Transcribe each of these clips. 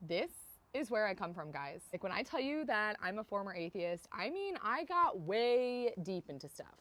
This is where I come from, guys. Like, when I tell you that I'm a former atheist, I mean, I got way deep into stuff.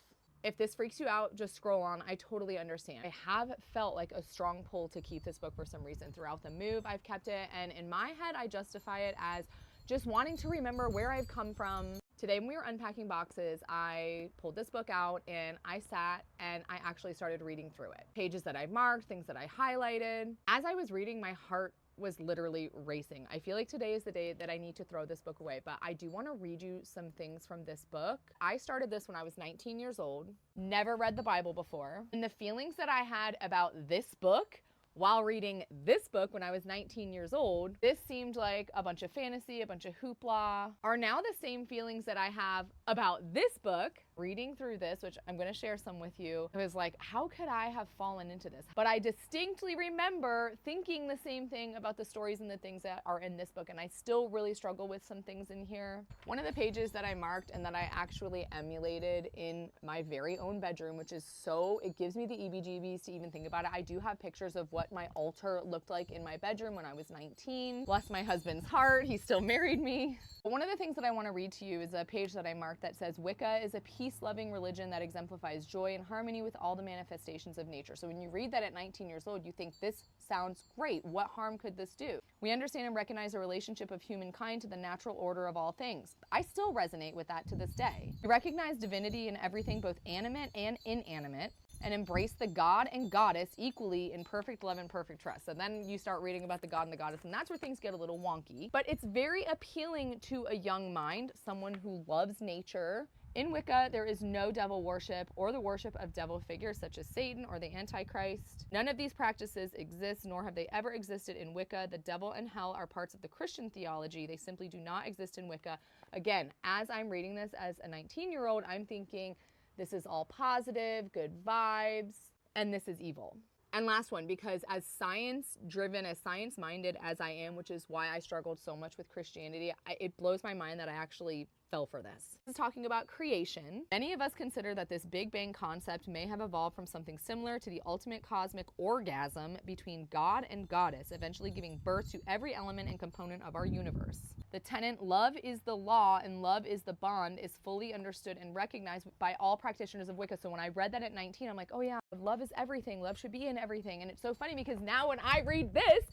If this freaks you out, just scroll on. I totally understand. I have felt like a strong pull to keep this book for some reason. Throughout the move, I've kept it. And in my head, I justify it as just wanting to remember where I've come from. Today, when we were unpacking boxes, I pulled this book out and I sat and I actually started reading through it. Pages that I've marked, things that I highlighted. As I was reading, my heart was literally racing. I feel like today is the day that I need to throw this book away, but I do want to read you some things from this book. I started this when I was 19 years old, never read the Bible before, and the feelings that I had about this book while reading this book when I was 19 years old, this seemed like a bunch of fantasy, a bunch of hoopla, are now the same feelings that I have about this book. Reading through this, which I'm going to share some with you, it was like, how could I have fallen into this? But I distinctly remember thinking the same thing about the stories and the things that are in this book, and I still really struggle with some things in here. One of the pages that I marked and that I actually emulated in my very own bedroom, which is so, it gives me the EBGBs to even think about it. I do have pictures of what my altar looked like in my bedroom when I was 19. Bless my husband's heart, he still married me. But one of the things that I want to read to you is a page that I marked that says, Wicca is a peace-loving religion that exemplifies joy and harmony with all the manifestations of nature. So when you read that at 19 years old, you think, this sounds great. What harm could this do? We understand and recognize the relationship of humankind to the natural order of all things. I still resonate with that to this day. We recognize divinity in everything, both animate and inanimate, and embrace the God and goddess equally in perfect love and perfect trust. So then you start reading about the God and the goddess, and that's where things get a little wonky. But it's very appealing to a young mind, someone who loves nature. In Wicca, there is no devil worship or the worship of devil figures such as Satan or the Antichrist. None of these practices exist, nor have they ever existed in Wicca. The devil and hell are parts of the Christian theology. They simply do not exist in Wicca. Again, as I'm reading this as a 19-year-old, I'm thinking, this is all positive, good vibes, and this is evil. And last one, because as science-driven, as science-minded as I am, which is why I struggled so much with Christianity, it blows my mind that I actually fell for this. This is talking about creation. Many of us consider that this Big Bang concept may have evolved from something similar to the ultimate cosmic orgasm between God and goddess, eventually giving birth to every element and component of our universe. The tenet, love is the law and love is the bond, is fully understood and recognized by all practitioners of Wicca. So when I read that at 19, I'm like, oh yeah, love is everything. Love should be in everything. And it's so funny because now when I read this,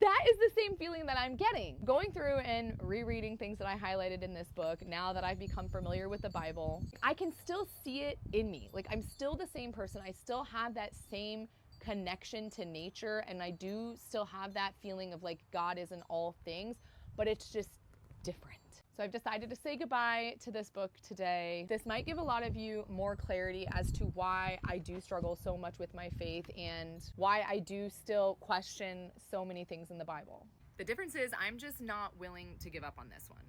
that is the same feeling that I'm getting. Going through and rereading things that I highlighted in this book, now that I've become familiar with the Bible, I can still see it in me. Like, I'm still the same person. I still have that same connection to nature, and I do still have that feeling of like God is in all things, but it's just different. So I've decided to say goodbye to this book today. This might give a lot of you more clarity as to why I do struggle so much with my faith and why I do still question so many things in the Bible. The difference is I'm just not willing to give up on this one.